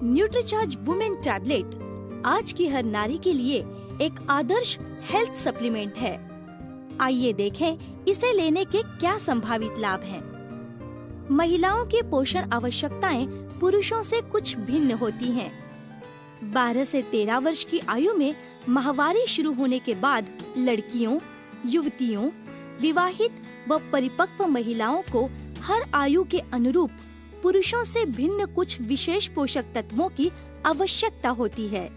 Nutricharge women tablet आज की हर नारी के लिए एक आदर्श हेल्थ सप्लीमेंट है। आइए देखें इसे लेने के क्या संभावित लाभ हैं। महिलाओं की पोषण आवश्यकताएं पुरुषों से कुछ भिन्न होती हैं। 12 से 13 वर्ष की आयु में माहवारी शुरू होने के बाद लड़कियों, युवतियों, विवाहित व परिपक्व महिलाओं को हर आयु के अनुरूप पुरुषों से भिन्न कुछ विशेष पोषक तत्वों की आवश्यकता होती है।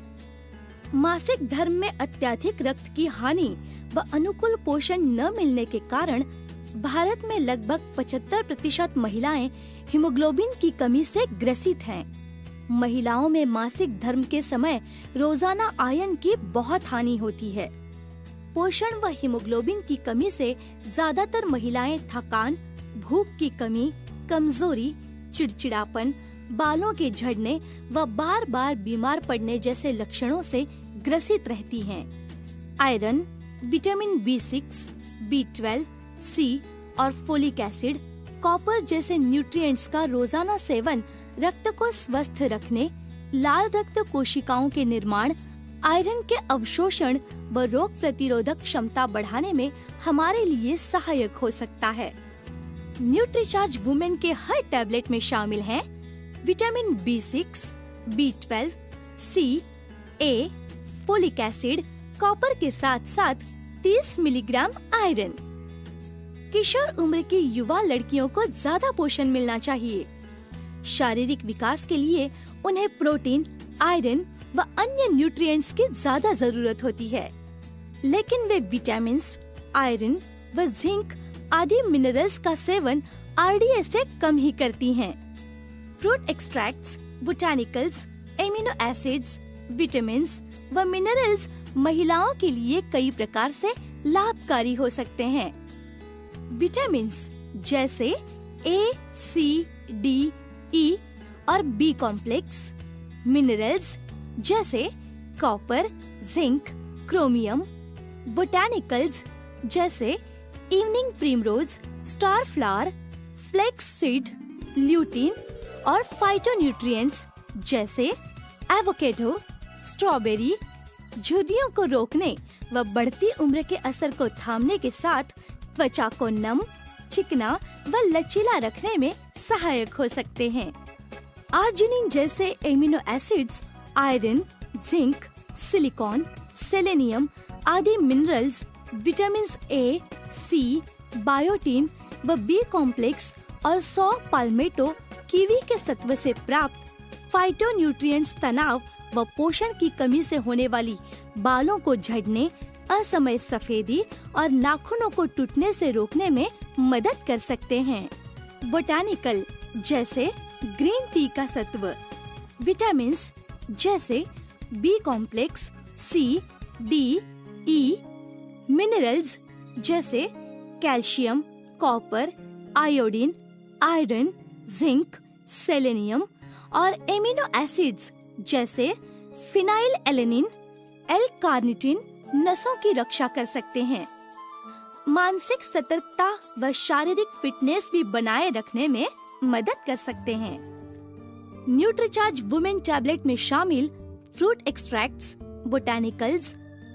मासिक धर्म में अत्यधिक रक्त की हानि व अनुकूल पोषण न मिलने के कारण भारत में लगभग 75% महिलाएं हीमोग्लोबिन की कमी से ग्रसित हैं। महिलाओं में मासिक धर्म के समय रोजाना आयरन की बहुत हानि होती है। पोषण व हीमोग्लोबिन की कमी से ज्यादातर महिलाएं थकान, भूख की कमी, कमजोरी, चिड़चिड़ापन, बालों के झड़ने व बार बार बीमार पड़ने जैसे लक्षणों से ग्रसित रहती हैं। Iron, vitamin B6, B12, C और फोलिक एसिड, कॉपर जैसे न्यूट्रिएंट्स का रोजाना सेवन रक्त को स्वस्थ रखने, लाल रक्त कोशिकाओं के निर्माण, आयरन के अवशोषण व रोग प्रतिरोधक क्षमता बढ़ाने में हमारे लिए सहायक हो सकता है। न्यूट्रीचार्ज वुमेन के हर टैबलेट में शामिल हैं vitamin B6, B12, C, A, folic acid, copper के साथ साथ 30 मिलीग्राम आयरन। किशोर उम्र की युवा लड़कियों को ज्यादा पोषण मिलना चाहिए। शारीरिक विकास के लिए उन्हें प्रोटीन, आयरन व अन्य न्यूट्रिएंट्स की ज्यादा जरूरत होती है, लेकिन वे विटामिन्स, आयरन व जिंक आदि मिनरल्स का सेवन RDA से कम ही करती हैं। Fruit extracts, botanicals, amino acids, vitamins व मिनरल्स महिलाओं के लिए कई प्रकार से लाभकारी हो सकते हैं। विटामिन्स जैसे A, C, D, E और B कॉम्प्लेक्स, मिनरल्स जैसे कॉपर, जिंक, क्रोमियम, बोटानिकल्स जैसे evening primrose, star flower, flax seed, lutein और फाइटोन्यूट्रिएंट्स जैसे एवोकेडो, स्ट्रॉबेरी झुर्रियों को रोकने व बढ़ती उम्र के असर को थामने के साथ त्वचा को नम, चिकना व लचीला रखने में सहायक हो सकते हैं। आर्जिनिन जैसे amino acids, iron, zinc, silicon, selenium आदि minerals, vitamin A, C, biotin व B कॉम्प्लेक्स और सौ पाल्मेटो कीवी के सत्व से प्राप्त फाइटोन्यूट्रिएंट्स तनाव व पोषण की कमी से होने वाली बालों को झड़ने, असमय सफेदी और नाखूनों को टूटने से रोकने में मदद कर सकते हैं। बोटानिकल जैसे ग्रीन टी का सत्व, विटामिन्स जैसे B complex, C, D, E, minerals जैसे calcium, copper, iodine, iron, zinc, selenium और एमिनो एसिड्स जैसे फिनाइल एलेनिन, L-कार्निटिन नसों की रक्षा कर सकते हैं। मानसिक सतर्कता व शारीरिक फिटनेस भी बनाए रखने में मदद कर सकते हैं। न्यूट्रीचार्ज वुमेन टैबलेट में शामिल fruit extracts, botanicals,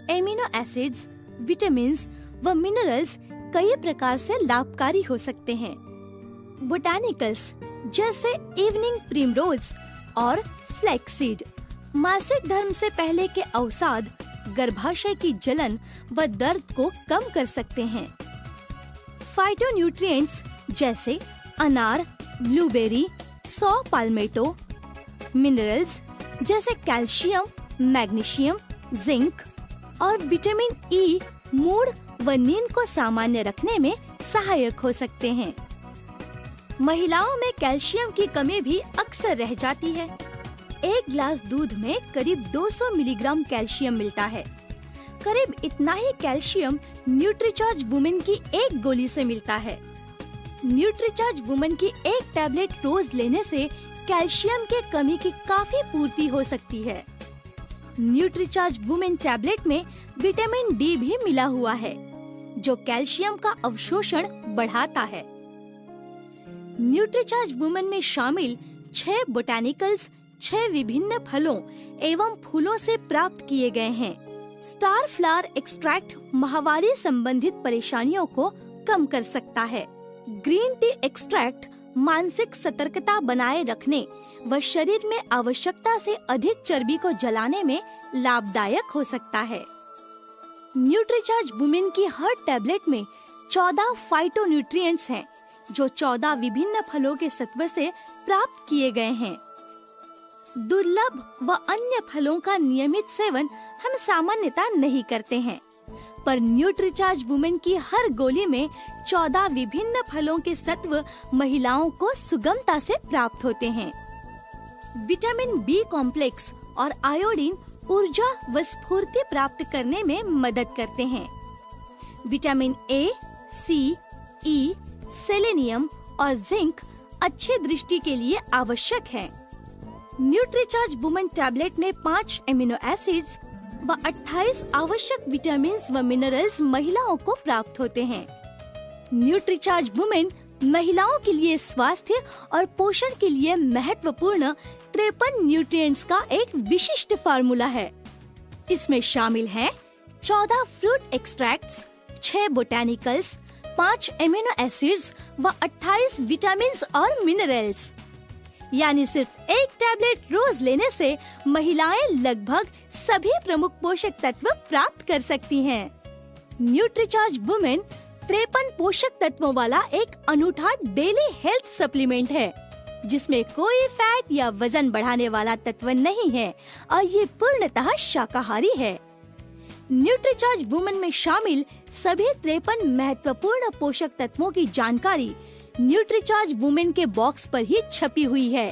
amino acids, vitamins व मिनरल्स कई प्रकार से लाभकारी हो सकते हैं। बोटानिकल्स जैसे इवनिंग प्रिमरोज और फ्लैक्सीड मासिक धर्म से पहले के अवसाद, गर्भाशय की जलन व दर्द को कम कर सकते हैं। फाइटोन्यूट्रिएंट्स जैसे अनार, ब्लूबेरी, सौ पाल्मेटो, मिनरल्स जैसे कैल्शियम, मैग्नीशियम, जिंक और विटामिन E मूड व नींद को सामान्य रखने में सहायक हो सकते हैं। महिलाओं में कैल्शियम की कमी भी अक्सर रह जाती है। एक गिलास दूध में करीब 200 मिलीग्राम कैल्शियम मिलता है। करीब इतना ही कैल्शियम न्यूट्रीचार्ज वुमेन की एक गोली से मिलता है। न्यूट्रीचार्ज वुमेन की एक टैबलेट रोज लेने से कैल्शियम के कमी की काफी पूर्ति हो सकती है। न्यूट्रीचार्ज वुमेन टैबलेट में विटामिन D भी मिला हुआ है, जो कैल्शियम का अवशोषण बढ़ाता है। न्यूट्रीचार्ज वुमेन में शामिल 6 बोटानिकल्स, 6 विभिन्न फलों एवं फूलों से प्राप्त किए गए हैं। स्टार फ्लावर एक्सट्रैक्ट माहवारी संबंधित परेशानियों को कम कर सकता है। ग्रीन टी एक्सट्रैक्ट मानसिक सतर्कता बनाए रखने व शरीर में आवश्यकता से अधिक चर्बी को जलाने में लाभदायक हो सकता है। न्यूट्रीचार्ज वुमेन की हर टैबलेट में 14 फाइटोन्यूट्रिएंट्स हैं, जो 14 विभिन्न फलों के सत्व से प्राप्त किए गए हैं। दुर्लभ व अन्य फलों का नियमित सेवन हम सामान्यतः नहीं करते हैं, पर न्यूट्रीचार्ज वुमेन की हर गोली में 14 विभिन्न फलों के सत्व महिलाओं को सुगमता से प्राप्त होते हैं। विटामिन बी कॉम्प्लेक्स और आयोडीन ऊर्जा व स्फूर्ति प्राप्त करने में मदद करते हैं। Vitamin A, C, E, selenium और जिंक अच्छी दृष्टि के लिए आवश्यक है। न्यूट्रीचार्ज वुमेन टैबलेट में 5 एमिनो एसिड्स व 28 आवश्यक विटामिन व मिनरल्स महिलाओं को प्राप्त होते हैं। न्यूट्रीचार्ज वुमेन महिलाओं के लिए स्वास्थ्य और पोषण के लिए महत्वपूर्ण 53 न्यूट्रिएंट्स का एक विशिष्ट फार्मूला है। इसमें शामिल हैं 14 फ्रूट एक्सट्रैक्ट्स, 6 बोटैनिकल्स, 5 एमिनो एसिड्स व 28 विटामिन्स और मिनरल्स। यानी सिर्फ एक टैबलेट रोज लेने से महिलाएं लगभग सभी प्रमुख पोषक तत्व प्राप्त कर सकती हैं। न्यूट्रीचार्ज वुमेन 53 पोषक तत्वों वाला एक अनूठा डेली हेल्थ सप्लीमेंट है, जिसमें कोई फैट या वजन बढ़ाने वाला तत्व नहीं है और ये पूर्णतः शाकाहारी है। न्यूट्रीचार्ज वुमेन में शामिल सभी 53 महत्वपूर्ण पोषक तत्वों की जानकारी न्यूट्रीचार्ज वुमेन के बॉक्स पर ही छपी हुई है।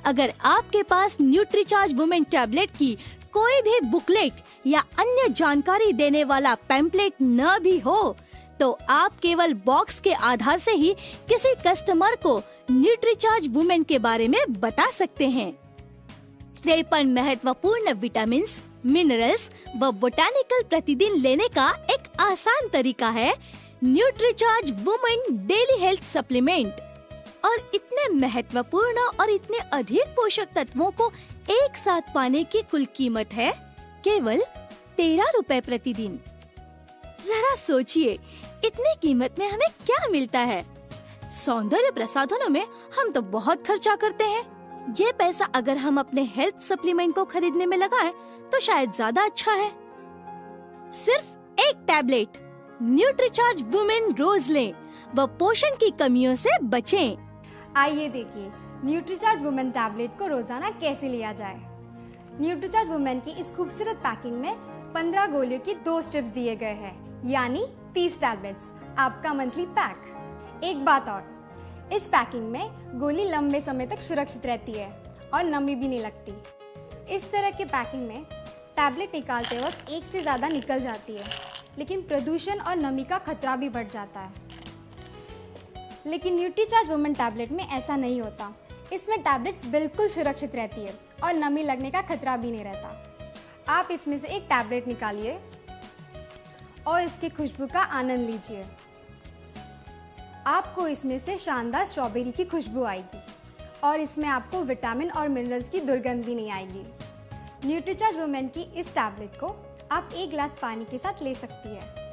अगर आपके पास न्यूट्रीचार्ज वुमेन टैबलेट की कोई भी बुकलेट या अन्य जानकारी देने वाला पैम्पलेट न भी हो, तो आप केवल बॉक्स के आधार से ही किसी कस्टमर को न्यूट्रीचार्ज वुमेन के बारे में बता सकते हैं। 53 महत्वपूर्ण विटामिन्स, मिनरल्स व बोटैनिकल प्रतिदिन लेने का एक आसान तरीका है Nutricharge women daily health supplement. और इतने महत्वपूर्ण और इतने अधिक पोषक तत्वों को एक साथ पाने की कुल कीमत है केवल 13 रुपए प्रतिदिन। जरा सोचिए, इतनी कीमत में हमें क्या मिलता है? सौंदर्य प्रसाधनों में हम तो बहुत खर्चा करते हैं। ये पैसा अगर हम अपने हेल्थ सप्लीमेंट को खरीदने में लगाएं, तो शायद ज्यादा अच्छा है। सिर्फ एक टैबलेट न्यूट्रीचार्ज वुमेन रोज लें व पोषण की कमियों से बचें। आइए देखिए न्यूट्रीचार्ज वुमेन टैबलेट को रोजाना कैसे लिया जाए। न्यूट्रीचार्ज वुमेन की इस खूबसूरत पैकिंग में 15 गोलियों की 2 स्ट्रिप्स दिए गए हैं, यानी 30 टैबलेट्स, आपका मंथली पैक। एक बात और, इस पैकिंग में गोली लंबे समय तक सुरक्षित रहती है और नमी भी नहीं लगती। इस तरह के पैकिंग में टैबलेट निकालते वक्त एक से ज़्यादा निकल जाती है, लेकिन प्रदूषण और नमी का खतरा भी बढ़ जाता है। लेकिन न्यूट्रीचार्ज वुमेन टैबलेट में ऐसा नहीं होता। इसमें टैबलेट्स बिल्कुल सुरक्षित रहती है और नमी लगने का खतरा भी नहीं रहता। आप इसमें से एक टैबलेट निकालिए और इसकी खुशबू का आनंद लीजिए। आपको इसमें से शानदार स्ट्रॉबेरी की खुशबू आएगी और इसमें आपको विटामिन और मिनरल्स की दुर्गंध भी नहीं आएगी। न्यूट्रीचार्ज वुमेन की इस टैबलेट को आप 1 गिलास पानी के साथ ले सकती है।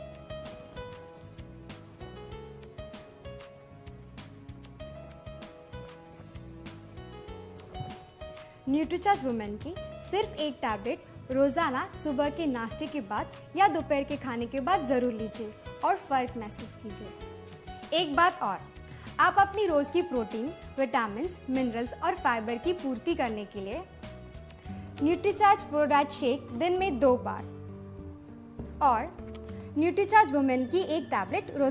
न्यूट्रीचार्ज वुमेन की सिर्फ एक टैबलेट रोजाना सुबह के नाश्ते के बाद या दोपहर के खाने के बाद जरूर लीजिए और फर्क महसूस कीजिए। एक बात और, आप अपनी रोज की प्रोटीन, विटामिन्स, मिनरल्स और फाइबर की पूर्ति करने के लिए न्यूट्रीचार्ज प्रोडाइट शेक दिन में 2 बार और न्यूट्रीचार्ज वुमेन की एक टैबलेट रोज